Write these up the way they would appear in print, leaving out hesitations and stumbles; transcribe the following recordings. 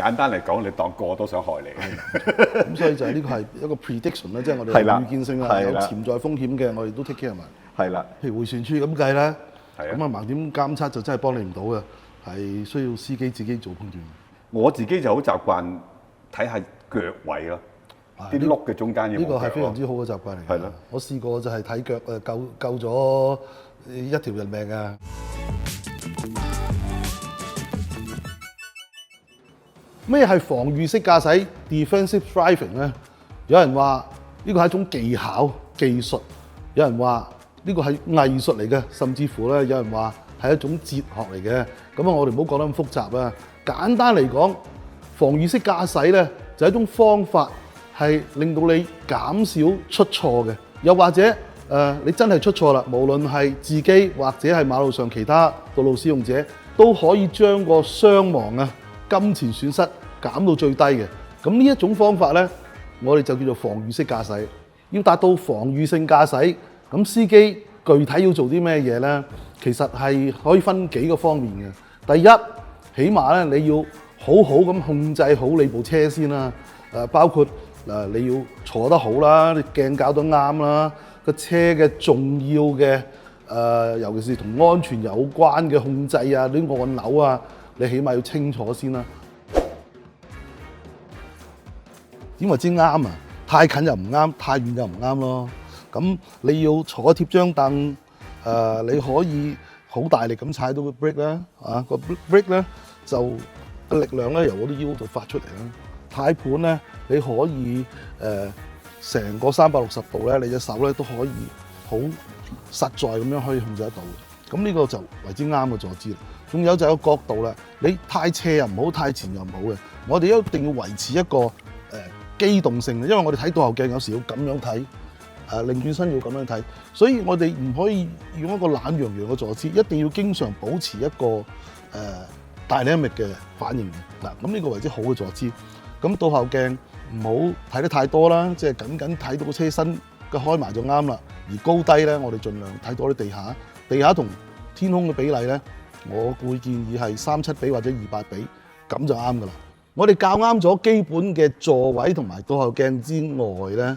簡單嚟講，你當個都想害你。咁所以就係呢個係一個 prediction 啦，即係我哋預見性啦，有潛在風險嘅，我哋都 take care 埋。係啦，譬如迴旋處咁計咧，係啊咁啊盲點監測就真係幫你唔到嘅，係需要司機自己做判斷。我自己就好習慣睇下腳位咯，啲轆嘅中間有冇腳。呢個係非常之好嘅習慣嚟嘅。係咯，我試過就係睇腳救咗一條人命啊！咩係防禦式駕駛 （defensive driving） 咧？有人話呢個係一種技巧、技術；有人話呢個係藝術嚟嘅，甚至乎咧有人話係一種哲學嚟嘅。咁啊，我哋唔好講得咁複雜啊。簡單嚟講，防禦式駕駛咧就係一種方法，係令到你減少出錯嘅。又或者你真係出錯啦，無論係自己或者係馬路上其他道路使用者，都可以將個傷亡啊、金錢損失減到最低嘅。咁呢一種方法呢，我哋就叫做防禦式駕駛。要達到防禦性駕駛，咁司機具體要做啲咩嘢呢？其實係可以分幾個方面嘅。第一，起碼咧你要好好咁控制好你部車先啦。包括你要坐得好啦，你鏡搞得啱啦，個車嘅重要嘅尤其是同安全有關嘅控制啊，啲按鈕啊，你起碼要清楚先啦。點為之啱啊？太近又唔啱，太遠又唔啱咯。咁你要坐貼張凳，你可以好大力咁踩到個 brake 啦，個 brake 咧就力量咧由嗰啲腰度發出嚟啦。軚盤咧你可以成個360度咧，你隻手咧都可以好實在咁樣可以控制得到嘅。咁呢個就為之啱嘅坐姿啦。仲有就係個角度啦，你太斜又唔好，太前又唔好嘅。我哋一定要維持一個機動性嘅，因為我哋睇倒後鏡有時要咁樣睇，擰轉身要咁樣睇，所以我哋唔可以用一個懶洋洋嘅坐姿，一定要經常保持一個dynamic嘅反應嘅。嗱，咁呢個為之好嘅坐姿。咁倒後鏡唔好睇得太多啦，即係緊睇到個車身嘅開埋就啱啦。而高低咧，我哋盡量睇多啲地下同天空嘅比例咧，我會建議係3:7比或者2:8比，咁就啱噶啦。我哋校啱咗基本嘅座位同埋倒後鏡之外咧，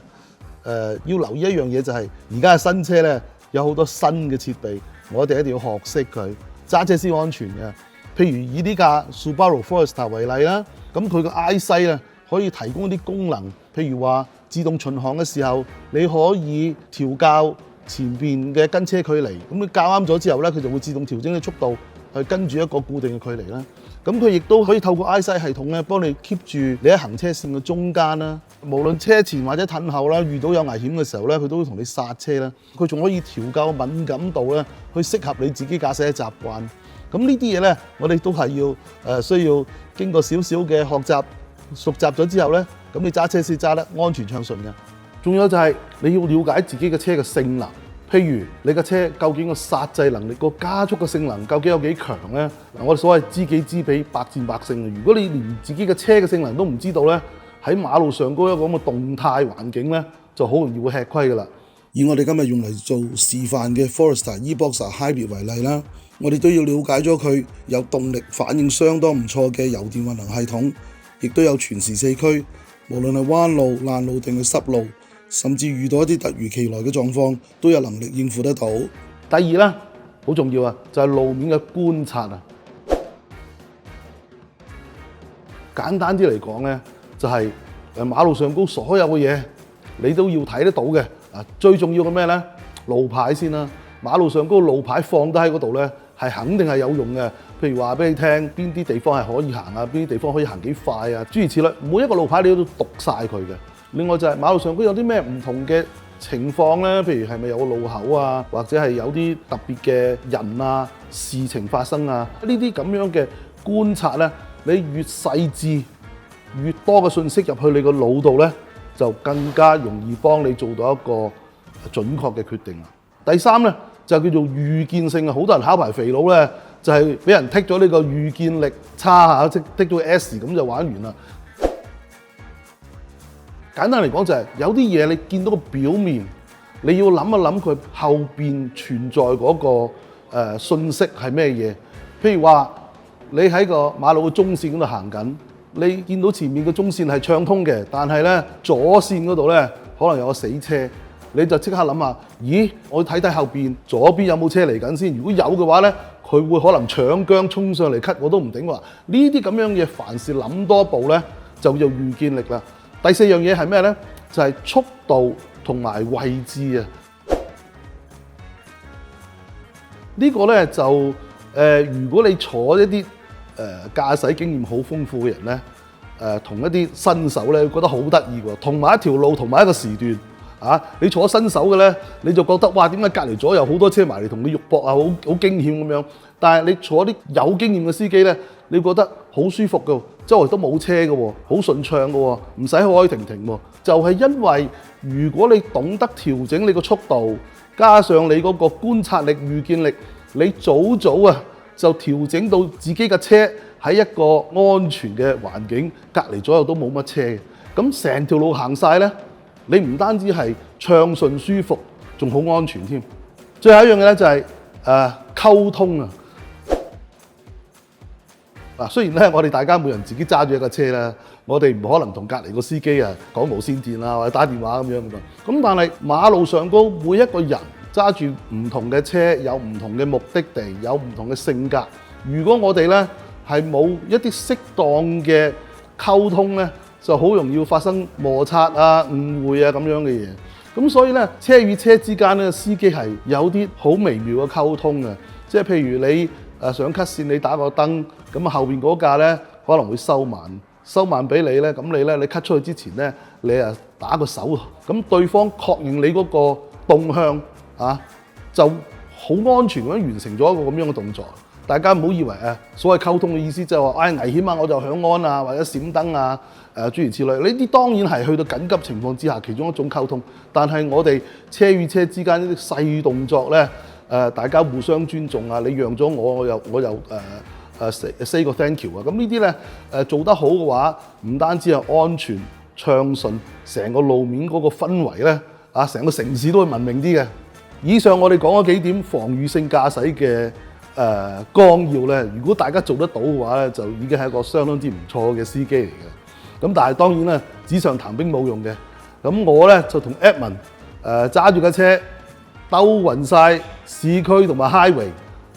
要留意一樣嘢就係而家嘅新車咧有好多新嘅設備，我哋一定要學識佢揸車先安全嘅。譬如以呢架 Subaru Forester 為例啦，咁佢個 EyeSight 咧可以提供一啲功能，譬如話自動巡航嘅時候，你可以調校前邊嘅跟車距離，咁你校啱咗之後咧，佢就會自動調整嘅速度去跟住一個固定嘅距離啦。咁佢亦都可以透過 EyeSight 系統咧，幫你 keep 住你喺行車線嘅中間啦。無論車前或者褪後啦，遇到有危險嘅時候咧，佢都會同你剎車啦。佢仲可以調校敏感度咧，去適合你自己駕駛嘅習慣。咁呢啲嘢咧，我哋都係要需要經過少少嘅學習，熟習咗之後咧，咁你揸車先揸得安全暢順嘅。仲有就係你要了解自己嘅車嘅性能。譬如你嘅車究竟個剎制能力、個加速嘅性能究竟有幾強咧？嗱，我哋所謂知己知彼，百戰百勝嘅。如果你連自己嘅車嘅性能都唔知道咧，喺馬路上高一個咁嘅動態環境咧，就好容易會吃虧噶啦。以我哋今日用嚟做示範嘅 Forester eBoxer Hybrid 為例啦，我哋都要了解咗佢有動力反應相當唔錯嘅油電混能系統，亦都有全時四驅，無論係彎路、爛路定係濕路，甚至遇到一啲突如其來嘅狀況，都有能力應付得到。第二咧，好重要啊，就係路面嘅觀察啊。簡單啲嚟講咧，就係馬路上高所有嘅嘢，你都要睇得到嘅。最重要嘅咩咧？路牌先啦。馬路上高路牌放低喺嗰度咧，係肯定係有用嘅。譬如話俾你聽，邊啲地方係可以行啊，邊啲地方可以行幾快啊，諸如此類。每一個路牌你都讀晒佢嘅。另外就係馬路上高有啲咩唔同嘅情況咧，譬如係咪有個路口啊，或者係有啲特別嘅人啊、事情發生啊，呢啲咁樣嘅觀察咧，你越細緻、越多嘅信息入去你個腦度咧，就更加容易幫你做到一個準確嘅決定啦。第三咧就叫做預見性啊，好多人考牌肥佬咧就係俾人剔咗呢個預見力差嚇，即剔咗 S 咁就玩完啦。簡單嚟講就係有啲嘢你見到個表面，你要諗一諗佢後邊存在嗰個信息係咩嘢。譬如話你喺個馬路嘅中線嗰度行緊，你見到前面嘅中線係暢通嘅，但係咧左線嗰度咧可能有個死車，你就即刻諗下，咦？我睇睇後邊左邊有冇車嚟緊先。如果有嘅話咧，佢會可能搶姜衝上嚟 cut 我都唔頂話。呢啲咁樣嘢，凡事諗多一步咧，就有預見力啦。第四樣嘢係咩咧？就係速度同埋位置啊！呢個咧就如果你坐一啲駕駛經驗好豐富嘅人咧，同一啲新手咧覺得好得意喎，同埋一條路同埋一個時段啊！你坐新手嘅咧，你就覺得哇，點解隔離左右好多車埋嚟同你肉搏啊，好驚險咁樣。但係你坐啲有經驗嘅司機咧，你覺得好舒服嘅，周圍都冇車嘅喎，好順暢嘅喎，唔使開停停喎。就係因為如果你懂得調整你個速度，加上你嗰個觀察力、預見力，你早就調整到自己嘅車喺一個安全嘅環境，隔離左右都冇乜車嘅。咁成條路行晒咧，你唔單止係暢順舒服，仲好安全添。最後一樣嘢咧就係溝通啊！嗱，雖然咧我哋大家每人自己揸住一個車啦，我哋唔可能同隔離個司機啊講無線電啊或者打電話咁樣噶嘛。咁但係馬路上高每一個人揸住唔同嘅車，有唔同嘅目的地，有唔同嘅性格。如果我哋咧係冇一啲適當嘅溝通咧，就好容易發生摩擦啊、誤會啊咁樣嘅嘢。咁所以咧，車與車之間咧，司機係有啲好微妙嘅溝通嘅。即係譬如你上 cut 線，你打個燈，咁後邊嗰架咧可能會收慢俾你咧，咁你 cut 出去之前咧，你打個手，咁對方確認你嗰個動向啊，就好安全咁樣完成咗一個咁樣嘅動作。大家唔好以為所謂溝通嘅意思就係話危險啊，我就響安啊，或者閃燈啊，諸如此類。呢啲當然係去到緊急情況之下其中一種溝通，但係我哋車與車之間呢啲細動作咧，大家互相尊重啊，你讓咗我又say 個 thank you 啊，咁呢啲咧做得好嘅話，唔單止係安全暢順，成個路面嗰個氛圍咧成個城市都會文明啲嘅。以上我哋講咗幾點防禦性駕駛嘅綱要咧，如果大家做得到嘅話咧，就已經係一個相當之唔錯嘅司機嚟嘅。咁但係當然啦，紙上談兵冇用嘅。咁我咧就同 Edmond 揸住架車兜勻晒市區同埋 highway，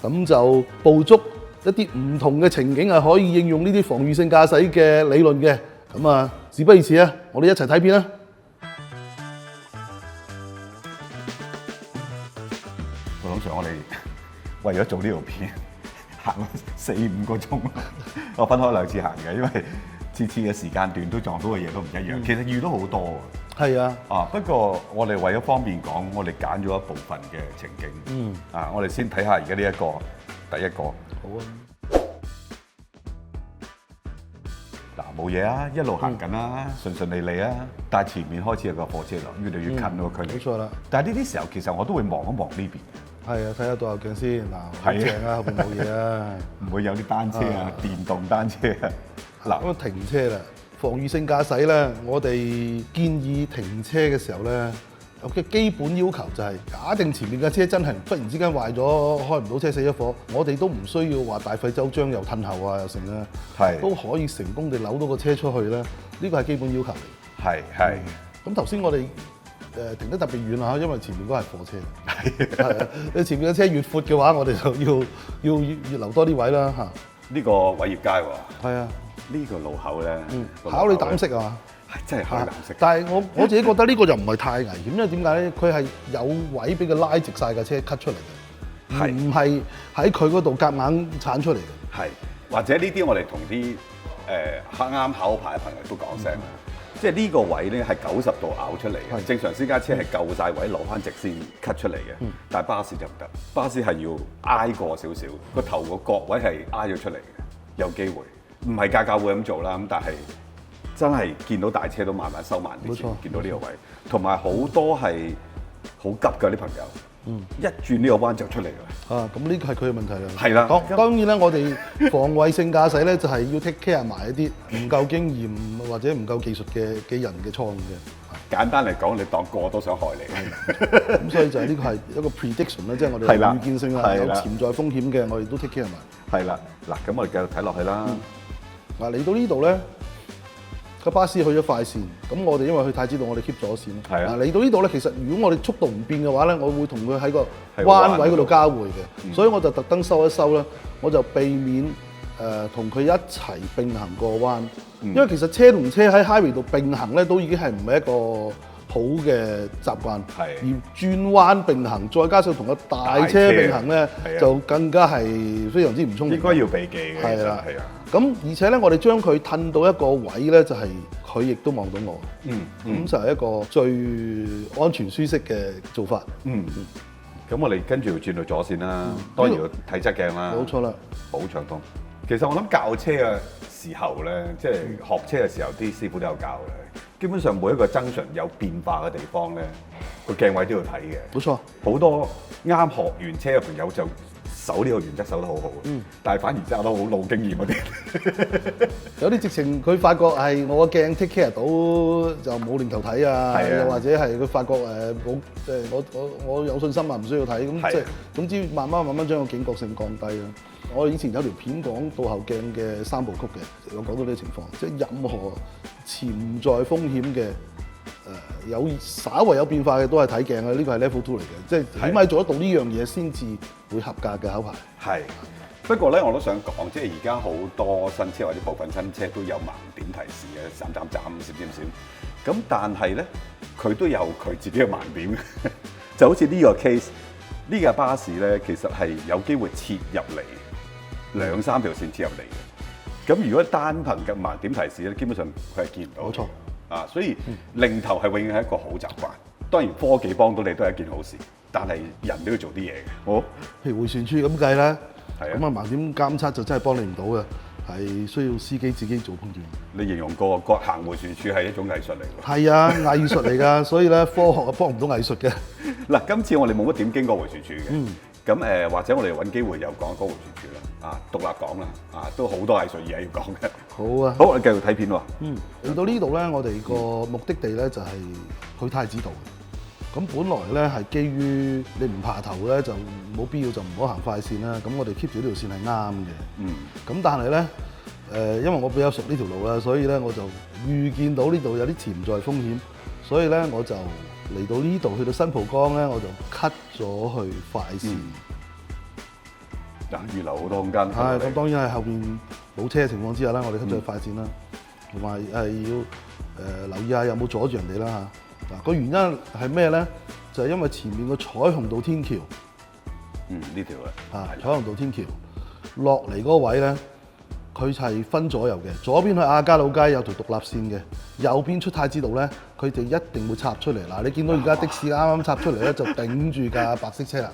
咁就捕捉一啲唔同嘅情景係可以應用呢啲防禦性駕駛嘅理論嘅。咁事不宜遲啊，我哋一齊睇片啦。我諗住我哋為咗做呢條片行咗4-5個鐘，我分開2次行嘅，因為次嘅時間段都撞到嘅嘢都唔一樣。其實遇到好多嘅。係啊。不過我哋為咗方便講，我哋揀咗一部分嘅情景。我哋先睇下而家呢一個第一個。好啊。嗱，冇嘢啊，一路行緊啦，順順利利啊。但係前面開始有個貨車流，越嚟越近咯距離。冇錯啦。但係呢啲時候其實我都會望一望呢邊。係啊，睇下倒後鏡先。嗱，好正啊，後邊冇嘢啊，唔會有啲單車啊，電動單車啊。嗱，咁停車啦，防禦性駕駛咧，我哋建議停車嘅時候咧，有嘅基本要求就係假定前面嘅車真係忽然之間壞咗，開唔到車死咗火，我哋都唔需要話大費周章又褪後啊又成啦，都可以成功地扭到個車出去啦。呢個係基本要求嚟。係。咁頭先我哋停得特別遠啊，因為前面都係貨車。係啊，你前面嘅車越闊嘅話，我哋就要留多啲位啦嚇。呢個偉業街喎。係啊。呢個路口咧，考你膽識啊嘛。係真係考你膽識。但係我自己覺得呢個就唔係太危險，因為點解咧？佢係有位俾佢拉直晒架車 cut 出嚟嘅，唔係喺佢嗰度夾硬鏟出嚟嘅。係，或者呢啲我哋同啲啱考牌嘅朋友都講聲。即係呢個位咧係90度拗出嚟嘅，正常私家車係夠晒位留翻直線 cut 出嚟嘅，但係巴士就唔得，巴士係要挨過少少，個頭個角位係挨咗出嚟嘅，有機會，唔係架架會咁做啦，咁但係真係見到大車都慢慢收慢啲，見到呢個位，同埋好多係好急㗎啲朋友。一轉呢個彎就出嚟啦。咁呢個係佢嘅問題啦。係啦。當然啦，我哋防衞性駕駛咧，就係要 take care 埋一啲唔夠經驗或者唔夠技術嘅人嘅錯誤嘅。簡單嚟講，你當個個都想害你。咁所以就係呢個係一個 prediction 啦，即係我哋預見性啦，有潛在風險嘅，我哋都 take care 埋。係啦。嗱，咁我哋繼續睇落去啦。嚟到呢度咧，個巴士去咗快線，咁我哋因為去太子道，我哋 keep 左線。係啊。嚟到呢度咧，其實如果我哋速度唔變嘅話咧，我會同佢喺個彎位嗰度交匯嘅，所以我就特登收一收啦，我就避免同佢一齊並行過彎，因為其實車同車喺 highway 度並行咧，都已經係唔係一個好嘅習慣。而轉彎並行，再加上同個大車並行咧，就更加係非常之唔聰明。應該要避忌嘅。係啦，係啊。咁而且咧，我哋將佢褪到一個位咧，就係佢亦都望到我。咁就係一個最安全舒適嘅做法。咁我哋跟住要轉到左線啦，當然要睇側鏡啦。冇錯啦，保暢通。其實我諗教車嘅時候咧，即係學車嘅時候，啲師傅都有教嘅。基本上每一個junction有變化嘅地方咧，個鏡位都要睇嘅。冇錯，好多啱學完車嘅朋友就守呢個原則守得好好。但係反而揸得好老經驗嗰啲，有啲直情佢發覺係我個鏡 take care 到就冇念頭睇啊，又或者係佢發覺冇我有信心啊，唔需要睇咁，即係總之慢慢將個警覺性降低啦。我以前有條片講倒後鏡嘅3部曲嘅，我講到呢個情況，即係任何潛在風險嘅有稍為有變化嘅都係睇鏡啊！呢個係 level 2嚟嘅，即係起碼做得到呢樣嘢先至會合格嘅考牌。係。不過咧，我都想講，即係而家好多新車或者部分新車都有盲點提示嘅，閃閃閃、閃閃閃。咁但係咧，佢都有佢自己嘅盲點，就好似呢個 case，呢架巴士咧其實係有機會切入嚟。2-3條線切入嚟嘅，咁如果單憑嘅盲點提示咧，基本上佢係見唔到。冇錯啊，所以擰頭係永遠係一個好習慣。當然科技幫到你都係一件好事，但係人都要做啲嘢嘅。好，譬如迴旋處咁計啦，咁盲點監測就真係幫你唔到嘅，係需要司機自己做判斷。你形容過行迴旋處係一種藝術嚟㗎。係啊，藝術嚟㗎，所以咧科學啊幫唔到藝術嘅。嗱，今次我哋冇乜點經過迴旋處嘅。咁或者我哋揾機會又講嗰個迴旋處啦，獨立講啦，都好多藝術嘢要講嘅。好啊，好，我哋繼續睇片喎。嚟到呢度咧，我哋個目的地咧就係去太子道。咁本來咧係基於你唔爬頭咧，就冇必要就唔好行快線啦。咁我哋 keep 住呢條線係啱嘅。咁但係咧，因為我比較熟呢條路啦，所以咧我就預見到呢度有啲潛在風險，所以咧我就嚟到呢度，去到新蒲崗咧，我就 cut 咗去快線。預留好多空間。係，咁當然係後邊冇車嘅情況之下啦，我哋 cut 咗去快線啦，同埋係要留意下有冇阻住人哋啦嚇。嗱，個原因係咩咧？就係因為前面個彩虹道天橋，呢條啊，彩虹道天橋落嚟嗰個位咧，佢係分左右嘅，左邊去亞皆老街有條獨立線嘅，右邊出太子道咧，佢哋一定會插出嚟。嗱，你見到而家的士啱啱插出嚟咧，就頂住架白色車啦。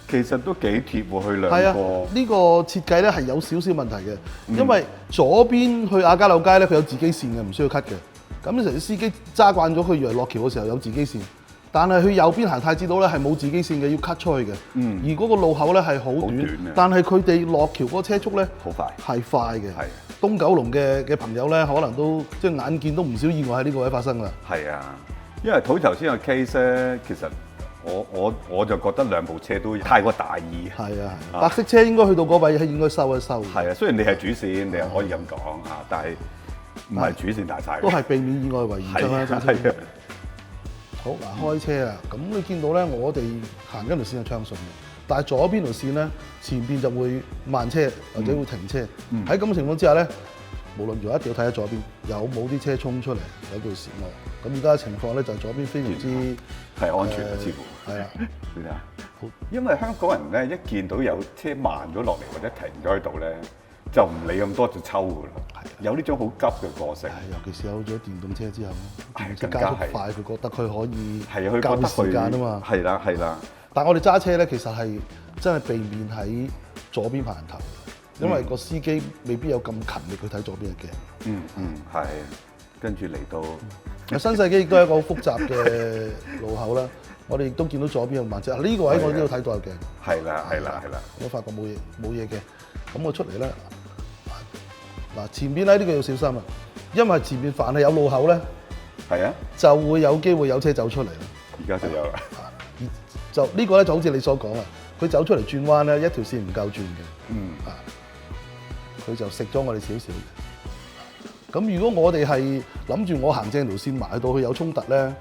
其實都幾貼喎，去兩個。係啊，呢個設計咧係有少少問題嘅，因為左邊去亞皆老街咧，佢有自己線嘅，唔需要 cut 嘅。咁成日司機揸慣咗，佢以為落橋嘅時候有自己線，但係去右邊行太子道咧係冇自己線嘅，要 cut 出去嘅。而嗰個路口咧係好短，但係佢哋落橋嗰個車速咧好快，係快嘅。係東九龍嘅朋友咧，可能都即係眼見都唔少意外喺呢個位發生啦。係啊，因為頭先個 case 咧，其實我就覺得兩部車都太過大意。係啊，白色車應該去到嗰位係應該收一收。係啊，雖然你係主線，你又可以咁講啊，但係唔係主線大晒，都係避免意外為原則啦。係啊。好嗱，開車啦，咁你見到咧，我哋行緊條線係暢順嘅，但係左邊條線咧，前邊就會慢車或者會停車。喺咁嘅情況之下咧，無論如何一定要睇下左邊有冇啲車衝出嚟，有條線路。咁而家嘅情況咧就係左邊非常之係安全嘅，似乎係啦。你睇下，因為香港人咧一見到有車慢咗落嚟或者停咗喺度咧，就唔理咁多就抽㗎啦。有呢種好急嘅個性，尤其是有咗電動車之後，電動車加速快，佢覺得佢可以救時間啊嘛。係啦，係啦。但係我哋揸車咧，其實係真係避免喺左邊行人頭，因為個司機未必有咁勤力去睇左邊嘅鏡。係。跟住嚟到，新世紀亦都係一個好複雜嘅路口啦。我哋亦都見到左邊有慢車，呢個位我都要睇倒後鏡。係啦，係啦，係啦。我發覺冇嘢嘅，咁我出嚟咧。嗱，前邊咧呢個要小心啊，因為前面凡係有路口咧，係啊，就會有機會有車走出嚟啦。而家就有啦。就呢個咧就好似你所講啊，佢走出嚟轉彎咧，一條線唔夠轉嘅。佢就食咗我哋少少嘅。咁如果我哋係諗住我行正條線埋到去有衝突咧，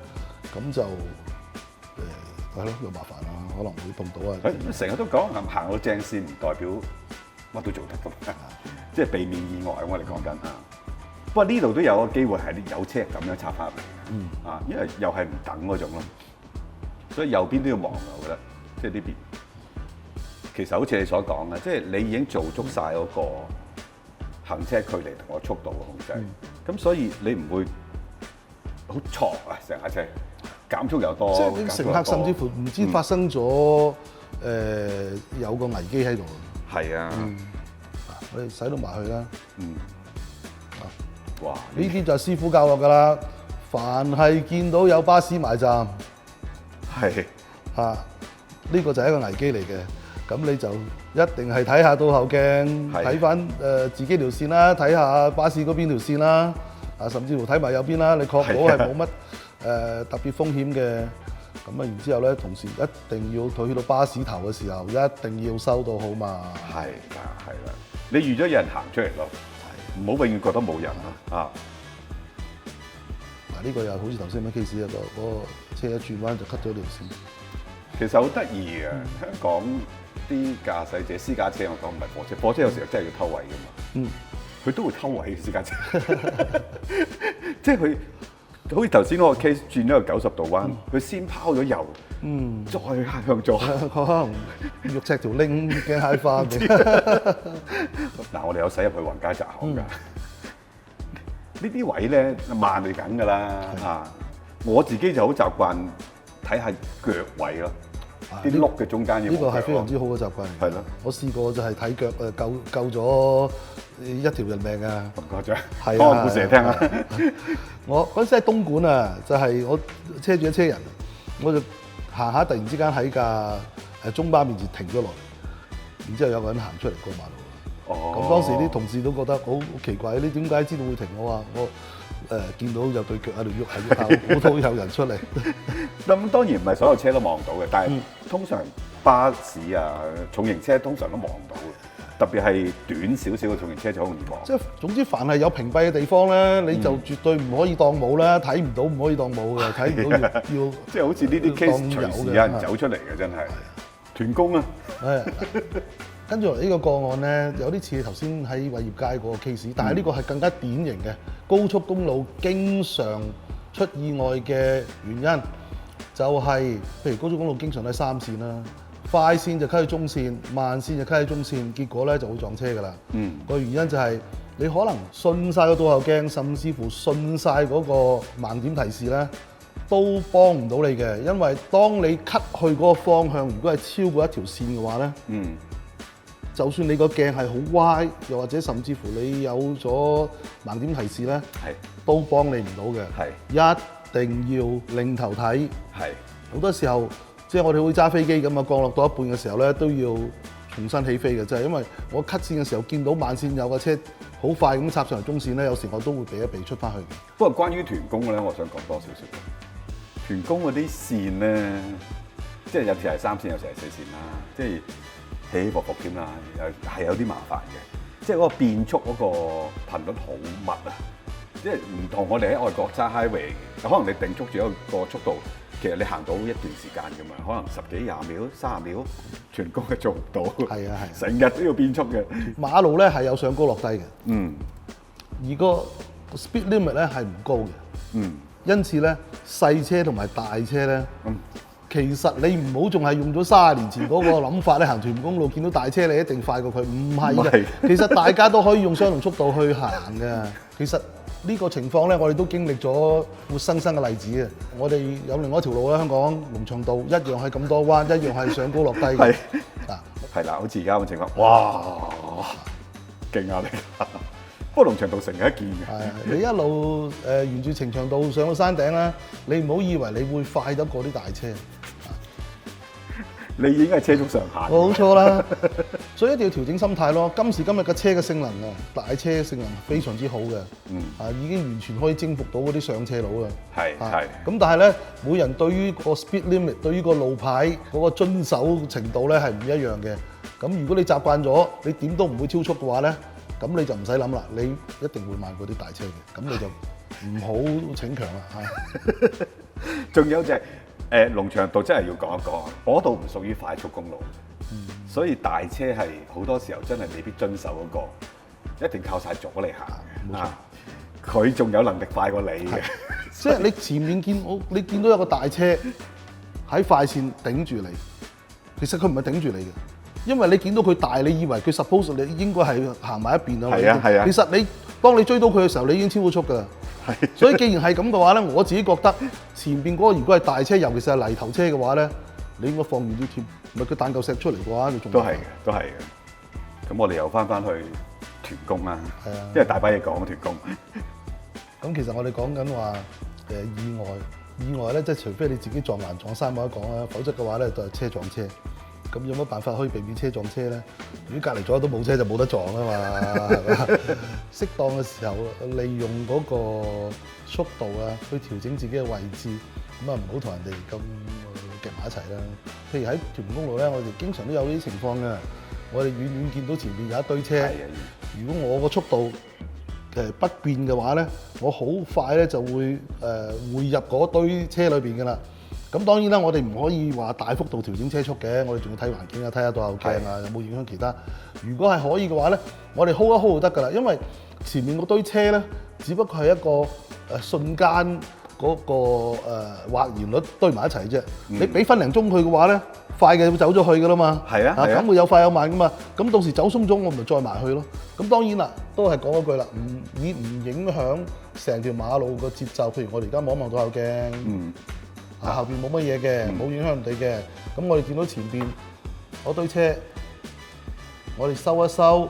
咁就係咯，有麻煩啦，可能會碰到啊。成日都講行到正線唔代表乜都做得㗎，即係避免意外。我哋講緊啊。不過呢度都有個機會係有車咁樣插翻入嚟嘅，因為又係唔等嗰種咯，所以右邊都要望啊，我覺得，即係呢邊。其實好似你所講嘅，即係你已經做足晒嗰個行車距離同個速度嘅控制，咁所以你唔會好挫啊成架車，減速又多，即係乘客甚至乎唔知發生咗有個危機喺度。係啊，我哋駛到埋去啦。哇！呢啲就係師傅教落㗎啦。凡係見到有巴士埋站，係呢個就係一個危機嚟嘅。咁你就一定係睇下倒後鏡，睇翻自己條線啦，睇下巴士嗰邊條線啦，甚至乎睇埋右邊啦。你確保係冇乜特別風險嘅。咁啊，然之後咧，同時一定要去到巴士頭嘅時候，一定要收到好嘛。係啦，你預咗有人行出嚟咯，唔好永遠覺得冇人啊。嗱，呢個又好似頭先咁嘅 case 啊，嗰個車一轉彎就 cut 咗條線。其實好得意嘅，香港啲駕駛者私家車，我講唔係貨車，貨車有時候真係要偷位㗎嘛。佢都會偷位嘅私家車，即係佢好似頭先嗰個 case 轉咗個90度彎，佢先拋咗油，再向左，可能肉赤條拎驚揩花嘅。嗱，我哋有駛入去橫街窄巷㗎，呢啲位咧慢嚟緊㗎啦。我自己就好習慣睇下腳位咯。啲轆嘅中間要呢個係非常之好嘅習慣嚟。係咯，我試過就係睇腳救咗一條人命啊！咁誇張？係啊，講個故事嚟聽下。我嗰陣時喺東莞啊，就係我車住一車人，我就行下，突然之間喺架中巴面前停咗落嚟，然之後有個人行出嚟過馬路。咁當時啲同事都覺得好奇怪，你點解知道會停？我話我見到有對腳喺度喐下，好到有人出嚟。咁當然唔係所有車都望到嘅，但係通常巴士啊、重型車通常都望到嘅，特別係短少少嘅重型車就好容易望。即係總之，凡係有屏蔽嘅地方咧，你就絕對唔可以當冇啦，睇唔到唔可以當冇嘅，睇唔到要即係好似呢啲 case 隨時有人走出嚟嘅，真係斷供啊！跟住嚟呢個個案咧，有啲似頭先喺偉業街嗰個 case，但係呢個係更加典型嘅高速公路經常出意外嘅原因，就係譬如高速公路經常都係3線啦，快線就開去中線，慢線就開去中線，結果咧就會撞車㗎啦。個原因就係你可能順晒個倒後鏡，甚至乎順晒嗰個盲點提示咧，都幫唔到你嘅，因為當你 cut 去嗰個方向，如果係超過一條線嘅話咧，就算你個鏡係好歪，又或者甚至乎你有咗盲點提示咧，都幫你唔到嘅。一定要擰頭睇。好多時候，即係我哋會揸飛機咁啊，降落到一半嘅時候咧，都要重新起飛嘅，就係因為我 cut 線嘅時候見到慢線有個車好快咁插上嚟中線咧，有時我都會避一避出翻去。不過關於團工咧，我想講多少少。團工嗰啲線咧，即係有時係3線，有時係4線啦，即係起起伏伏添啦，係有啲麻煩嘅。即係嗰個變速嗰個頻率好密啊！即係唔同我哋喺外國揸 highway，可能你定速住一個速度，其實你行到一段時間㗎嘛，可能10幾20秒、30秒，團工係做唔到。係，成日都要變速嘅。馬路咧係有上高落低嘅。而個 speed limit 咧係唔高嘅。因此咧，細車同埋大車咧，其實你唔好仲係用咗30年前嗰個諗法咧，行屯門公路見到大車你一定快過佢，唔係嘅。其實大家都可以用相同速度去行嘅。其實呢個情況咧，我哋都經歷咗活生生嘅例子嘅。我哋有另外一條路啦，香港龍翔道一樣係咁多彎，一樣係上高落低嘅。係啦，好似而家咁嘅情況，哇，勁啊你！不過龍翔道成日一見嘅。你一路沿住呈祥道上到山頂啦，你唔好以為你會快得過啲大車。你已經係車速上限。冇錯啦，所以一定要調整心態咯。今時今日嘅車嘅性能啊，大車嘅性能非常之好嘅。已經完全可以征服到嗰啲上車佬啊。咁但係咧，每人對於個 speed limit， 對於個路牌嗰個遵守程度咧係唔一樣嘅。咁如果你習慣咗，你點都唔會超速嘅話咧，咁你就唔使諗啦，你一定會買嗰啲大車嘅，咁你就唔好逞強啦嚇。仲有隻龍翔道真係要講一講，嗰度唔屬於快速公路，所以大車係好多時候真係未必遵守嗰個，一定靠晒左嚟行。冇錯，佢仲有能力快過你嘅，即係你前面你見到有個大車喺快線頂住你，其實佢唔係頂住你嘅。因為你見到佢大，你以為佢 suppose 你應該係行埋一邊啊。係啊係啊。其實當你追到佢嘅時候，你已經超咗速㗎啦。係。所以既然係咁嘅話咧，我自己覺得前邊嗰個如果係大車，尤其是係泥頭車嘅話咧，你應該放遠啲添。唔係佢彈嚿石出嚟嘅話，你仲都係嘅，都係嘅。咁我哋又翻去屯公啦。係啊。因為大把嘢講屯公。咁其實我哋講緊話意外咧，即係除非你自己撞爛撞山冇得講啦，否則嘅話咧就係車撞車。咁有乜辦法可以避免車撞車咧？如果隔離左右都冇車就冇得撞啊嘛，係嘛？適當嘅時候利用嗰個速度啊，去調整自己嘅位置，咁啊唔好同人哋咁夾埋一齊啦。譬如喺屯門公路咧，我哋經常都有呢啲情況嘅。我哋遠遠見到前面有一堆車，如果我個速度不變嘅話咧，我好快咧就會匯入嗰堆車裏邊㗎啦。咁當然啦，我哋唔可以話大幅度調整車速嘅，我哋仲要睇環境啊，睇下倒後鏡啊，有冇影響其他。如果係可以嘅話咧，我哋 hold 一 hold 就得㗎啦，因為前面嗰堆車咧，只不過係一個瞬間嗰個或然率堆埋一齊啫。你俾分零鐘佢嘅話咧，快嘅會走咗去㗎啦嘛。係啊，咁會有快有慢㗎嘛。咁到時走鬆咗，我咪再埋去咯。咁當然啦，都係講一句啦，唔影響成條馬路個節奏。譬如我哋而家望一望倒後鏡。後邊冇乜嘢嘅，冇影響人哋嘅。咁我哋見到前邊嗰堆車，我哋收一收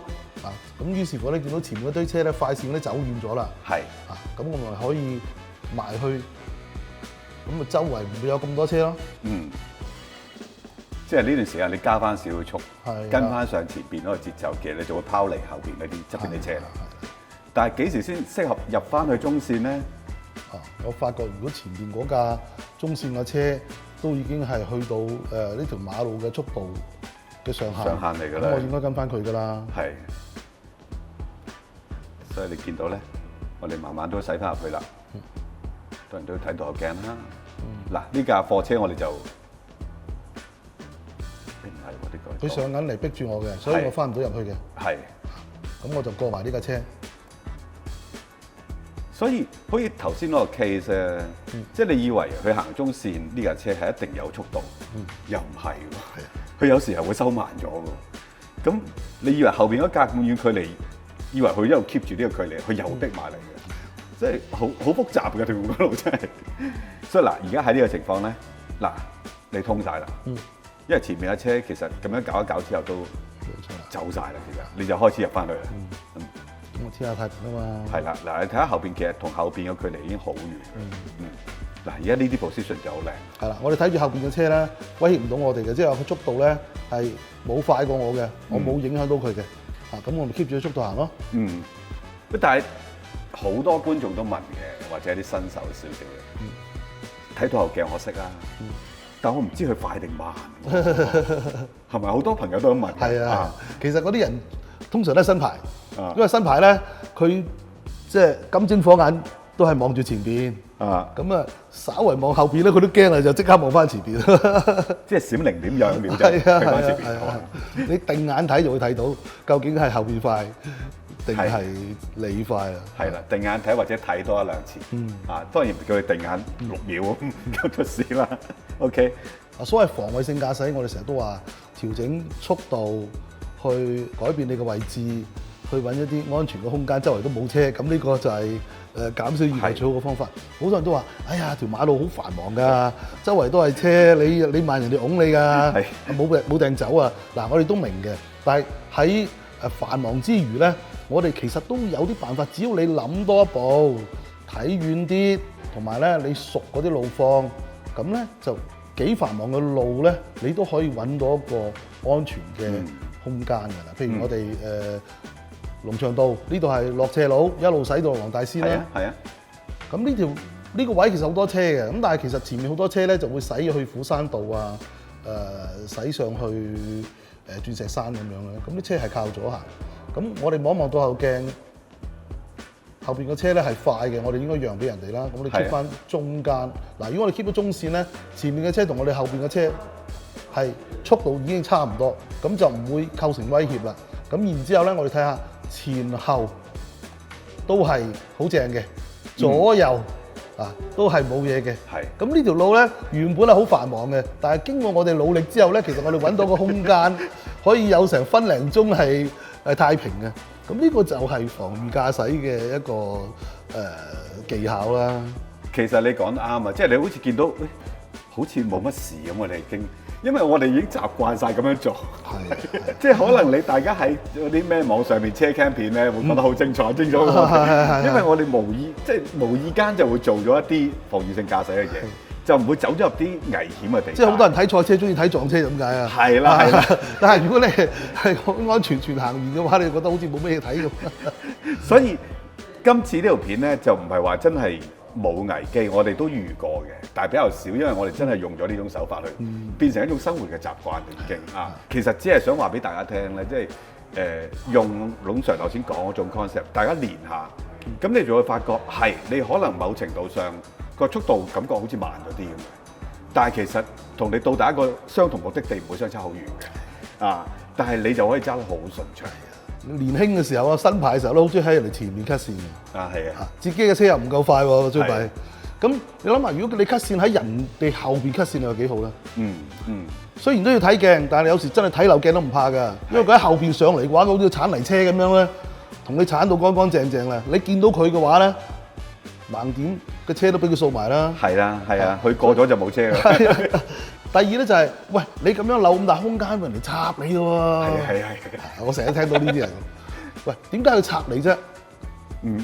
啊。咁於是乎咧，見到前面嗰堆車咧，快線咧走遠咗啦。係啊，咁我咪可以埋去，咁啊周圍唔會有咁多車咯。即係呢段時間你加翻少少速，跟翻上前邊嗰個節奏，其實你就會拋離後邊嗰啲側邊啲車啦。但係幾時先適合入翻去中線咧？我發覺如果前邊嗰架中線嘅車都已經係去到呢條馬路嘅速度嘅上限嚟㗎啦，咁我應該跟翻佢㗎啦。係，所以你見到咧，我哋慢慢都駛翻入去啦。多人都睇到後鏡啦。嗱，呢架貨車我哋就並唔係喎，呢個佢上緊嚟逼住我嘅，所以我翻唔到入去嘅。係，咁我就過埋呢架車。所以好似頭先嗰個 case 咧，即係你以為佢行中線呢架車係一定有速度，又唔係喎。佢有時候會收慢咗喎。咁你以為後邊嗰架咁遠距離，以為佢一路 keep 住呢個距離，佢又逼埋嚟嘅，即係好複雜嘅條公路真係。所以嗱，而家喺呢個情況咧，嗱你通晒啦，因為前面嘅車其實咁樣搞一搞之後都走晒啦，其實你就開始入翻去啦。我天下太平啊嘛，係啦，嗱你睇下後邊，其實同後邊嘅距離已經好遠。嗱而家呢啲 position 就好靚。係啦，我哋睇住後邊嘅車咧，威脅唔到我哋嘅，即係話佢速度咧係冇快過我嘅，我冇影響到佢嘅。咁我咪 keep 住個速度行咯。但係好多觀眾都問嘅，或者啲新手少少嘅，睇到後鏡我識啊，但我唔知佢快定慢，係咪好多朋友都咁問？係啊，其實嗰啲人通常都係新牌。因為新牌咧，佢即係金睛火眼都係望住前邊，咁啊稍為望後邊咧，佢都驚啦，就即刻望翻前邊，即係閃靈點2秒就睇翻前邊。你定眼睇就會睇到，究竟係後邊快定係你快啊？係啦，定眼睇或者睇多1-2次，當然唔叫佢定眼6秒咁出事啦。OK，所謂防衛性駕駛，我哋成日都話調整速度，去改變你嘅位置。去揾一啲安全嘅空間，周圍都冇車，咁呢個就係減少意外最好嘅方法。好多人都話：哎呀，條馬路好繁忙㗎，周圍都係車，你慢人哋擁你㗎，冇掟走啊！嗱，我哋都明嘅，但係喺繁忙之餘咧，我哋其實都有啲辦法，只要你諗多一步，睇遠啲，同埋咧你熟嗰啲路況，咁咧就幾繁忙嘅路咧，你都可以揾到一個安全嘅空間㗎啦。譬如我哋龍翔道呢度係落斜路，一路駛到黃大仙啦。係啊。咁呢個位其實好多車嘅，咁但係其實前面好多車咧就會駛去虎山道啊，駛上去鑽石山咁樣咧，咁啲車係靠左行。咁我哋望到後鏡，後邊個車咧係快嘅，我哋應該讓俾人哋啦。咁我哋 keep 翻中間。嗱，如果我哋 keep 到中線咧，前面嘅車同我哋後邊嘅車係速度已經差唔多，咁就唔會構成威脅啦。咁然之後咧，我哋睇下前後都係好正嘅，左右都係冇嘢嘅。係。咁呢條路咧原本係好繁忙嘅，但係經過我哋努力之後咧，其實我哋揾到個空間，可以有成分零鐘係太平嘅。咁呢個就係防禦駕駛嘅一個技巧啦。其實你講得啱啊，即係你好似見到，好似冇乜事咁，我哋已經，因為我哋已經習慣晒咁樣做。係，即係可能你大家喺嗰啲咩網上面車 cam 片咧，會覺得好精彩，因為我哋無意間就會做咗一啲防禦性駕駛嘅嘢。就唔會走咗入啲危險嘅地方。即係好多人睇賽車中意睇撞車咁解啊。係啦係啦，但係如果你係安全行完嘅話，你覺得好似冇咩嘢睇咁。所以今次呢條片咧就唔係話真係冇危機，我哋都遇過嘅，但係比較少，因為我哋真係用咗呢種手法去變成一種生活嘅習慣已經啊。其實只係想話俾大家聽咧，即係用龍 Sir 頭先講嗰種 concept， 大家練下，咁你就會發覺係你可能某程度上個速度感覺好似慢咗啲咁，但係其實同你到達一個相同目的地唔會相差好遠嘅啊！但係你就可以揸得好順暢。年輕嘅時候啊，新牌嘅時候都好中意喺人哋前面 cut 線嘅。啊，係啊！自己嘅車又唔夠快喎，最弊。咁你諗下，如果你 cut 線喺人哋後邊 cut 線，又幾好咧？雖然都要睇鏡，但係有時真係睇漏鏡都唔怕㗎，因為佢喺後邊上嚟嘅話，好似鏟泥車咁樣咧，同你鏟到乾乾淨淨啦。你見到佢嘅話咧，盲點嘅車都俾佢掃埋啦。係啦，係啊，佢過咗就冇車啦。第二咧就係，喂，你咁樣留咁大空間，人哋插你㗎喎。係。我成日聽到呢啲人，喂，點解要插你啫？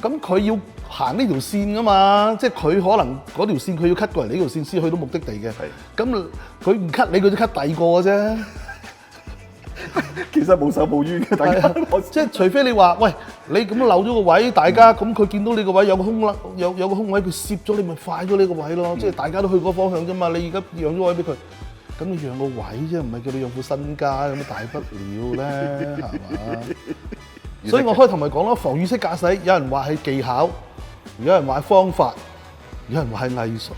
咁佢要行呢條線㗎嘛，即係佢可能嗰條線佢要 cut 過嚟呢條線先去到目的地嘅。咁佢唔 cut 你，佢就 cut 第二個嘅啫。其實冇手冇冤嘅，大家即係除非你話，喂，你咁樣漏咗個位，大家咁佢見到你個位有個空啦，有個空位，佢攝咗你咪快咗呢個位咯。即係大家都去嗰個方向啫嘛。你而家讓咗位俾佢，咁你讓個位啫，唔係叫你讓副身家，有乜大不了咧？係嘛？所以我開頭咪講咯，防禦式駕駛，有人話係技巧，有人話係方法，有人話係藝術，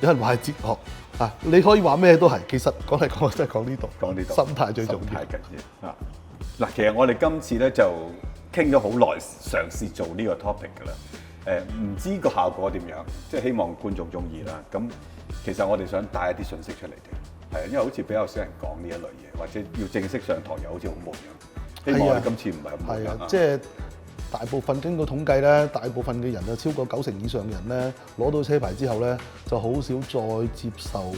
有人話係哲學。啊！你可以話咩都係，其實講嚟講去真係講呢度，心態最重要。心態緊要啊！嗱，其實我哋今次咧就傾咗好耐，嘗試做呢個 topic 㗎啦。唔知個效果點樣，即係希望觀眾中意啦。咁其實我哋想帶一啲信息出嚟嘅，係因為好似比較少人講呢一類嘢，或者要正式上台又好似好悶樣。希望我哋今次唔係咁悶樣。即係大部分經過統計咧，大部分嘅人啊，超過90%以上嘅人咧，攞到車牌之後咧，就好少再接受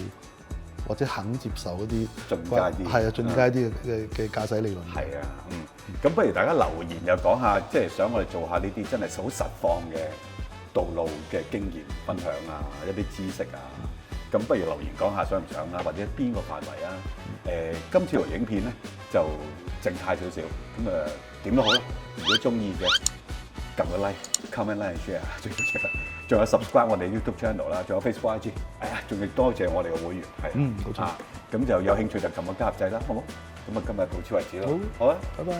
或者肯接受嗰啲進階啲，係啊，進階啲嘅駕駛理論。係啊，咁不如大家留言又講下，即係想我哋做下呢啲真係好實況嘅道路嘅經驗分享啊，一啲知識啊。咁不如留言講下想唔想啦，或者邊個範圍啊？今次條影片咧就靜態少少，咁點都好啦。如果中意嘅，撳個 like、comment、like、share， 最緊要仲有 subscribe 我哋 YouTube channel 啦，仲有 Facebook、IG，仲要多謝我哋嘅會員，係冇錯。咁就有興趣就撳個加入掣啦，好冇？咁啊，今日到此為止咯。好啊，拜拜。